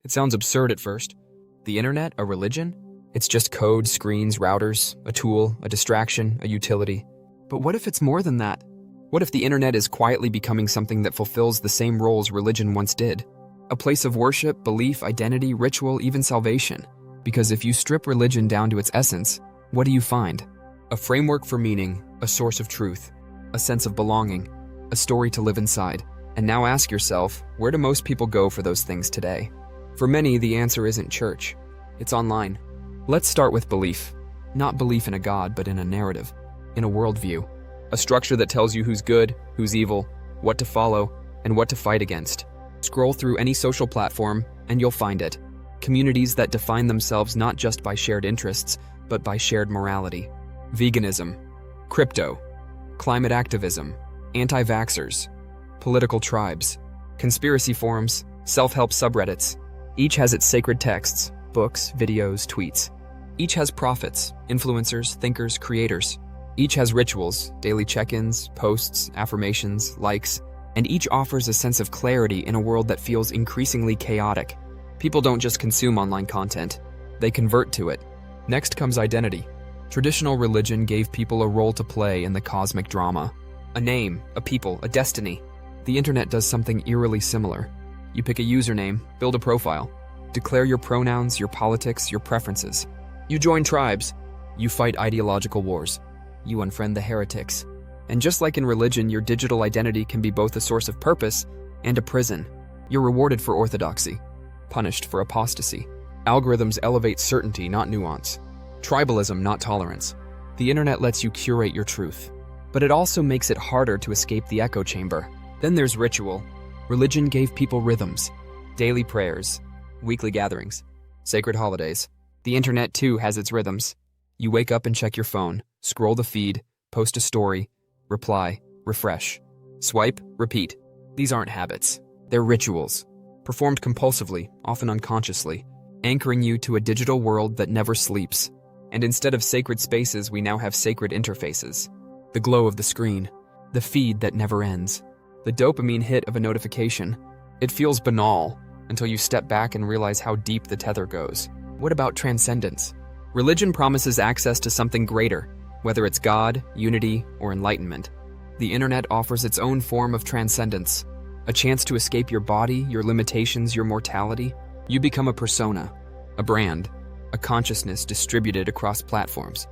It sounds absurd at first. The internet, a religion? It's just code, screens, routers, a tool, a distraction, a utility. But what if it's more than that? What if the internet is quietly becoming something that fulfills the same roles religion once did? A place of worship, belief, identity, ritual, even salvation. Because if you strip religion down to its essence, what do you find? A framework for meaning, a source of truth, a sense of belonging, a story to live inside. And now ask yourself, where do most people go for those things today? For many, the answer isn't church. It's online. Let's start with belief. Not belief in a god, but in a narrative, in a worldview. A structure that tells you who's good, who's evil, what to follow, and what to fight against. Scroll through any social platform, and you'll find it. Communities that define themselves not just by shared interests, but by shared morality. Veganism, crypto, climate activism, anti-vaxxers, political tribes, conspiracy forums, self-help subreddits. Each has its sacred texts, books, videos, tweets. Each has prophets, influencers, thinkers, creators. Each has rituals, daily check-ins, posts, affirmations, likes, and each offers a sense of clarity in a world that feels increasingly chaotic. People don't just consume online content, they convert to it. Next comes identity. Traditional religion gave people a role to play in the cosmic drama. A name, a people, a destiny. The internet does something eerily similar. You pick a username, build a profile, declare your pronouns, your politics, your preferences. You join tribes. You fight ideological wars. You unfriend the heretics. And just like in religion, your digital identity can be both a source of purpose and a prison. You're rewarded for orthodoxy, punished for apostasy. Algorithms elevate certainty, not nuance. Tribalism, not tolerance. The internet lets you curate your truth, but it also makes it harder to escape the echo chamber. Then there's ritual. Religion gave people rhythms, daily prayers, weekly gatherings, sacred holidays. The internet, too, has its rhythms. You wake up and check your phone, scroll the feed, post a story, reply, refresh, swipe, repeat. These aren't habits. They're rituals, performed compulsively, often unconsciously, anchoring you to a digital world that never sleeps. And instead of sacred spaces, we now have sacred interfaces. The glow of the screen, the feed that never ends, the dopamine hit of a notification. It feels banal until you step back and realize how deep the tether goes. What about transcendence? Religion promises access to something greater, whether it's God, unity, or enlightenment. The internet offers its own form of transcendence, a chance to escape your body, your limitations, your mortality. You become a persona, a brand, a consciousness distributed across platforms,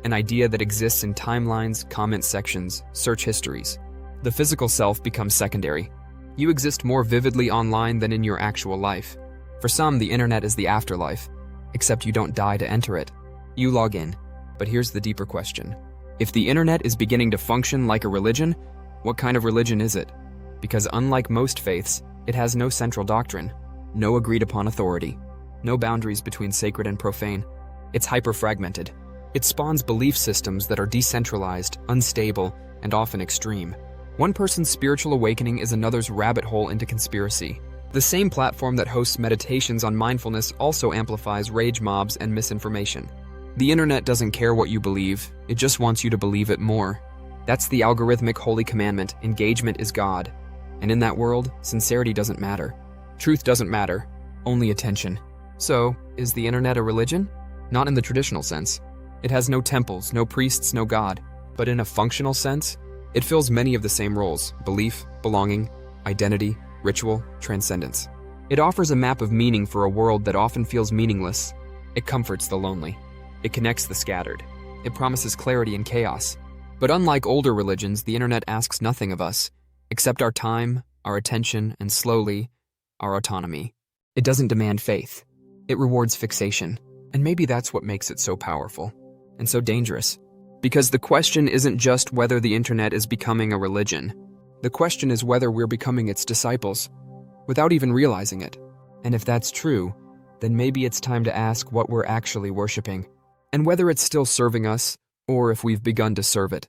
an idea that exists in timelines, comment sections, search histories. The physical self becomes secondary. You exist more vividly online than in your actual life. For some, the internet is the afterlife, except you don't die to enter it. You log in. But here's the deeper question. If the internet is beginning to function like a religion, what kind of religion is it? Because unlike most faiths, it has no central doctrine, no agreed-upon authority, no boundaries between sacred and profane. It's hyper-fragmented. It spawns belief systems that are decentralized, unstable, and often extreme. One person's spiritual awakening is another's rabbit hole into conspiracy. The same platform that hosts meditations on mindfulness also amplifies rage mobs and misinformation. The internet doesn't care what you believe, it just wants you to believe it more. That's the algorithmic holy commandment: engagement is God. And in that world, sincerity doesn't matter. Truth doesn't matter, only attention. So, is the internet a religion? Not in the traditional sense. It has no temples, no priests, no God. But in a functional sense, it fills many of the same roles: belief, belonging, identity, ritual, transcendence. It offers a map of meaning for a world that often feels meaningless. It comforts the lonely. It connects the scattered. It promises clarity in chaos. But unlike older religions, the internet asks nothing of us, except our time, our attention, and slowly, our autonomy. It doesn't demand faith. It rewards fixation. And maybe that's what makes it so powerful and so dangerous. Because the question isn't just whether the internet is becoming a religion. The question is whether we're becoming its disciples, without even realizing it. And if that's true, then maybe it's time to ask what we're actually worshiping, and whether it's still serving us, or if we've begun to serve it.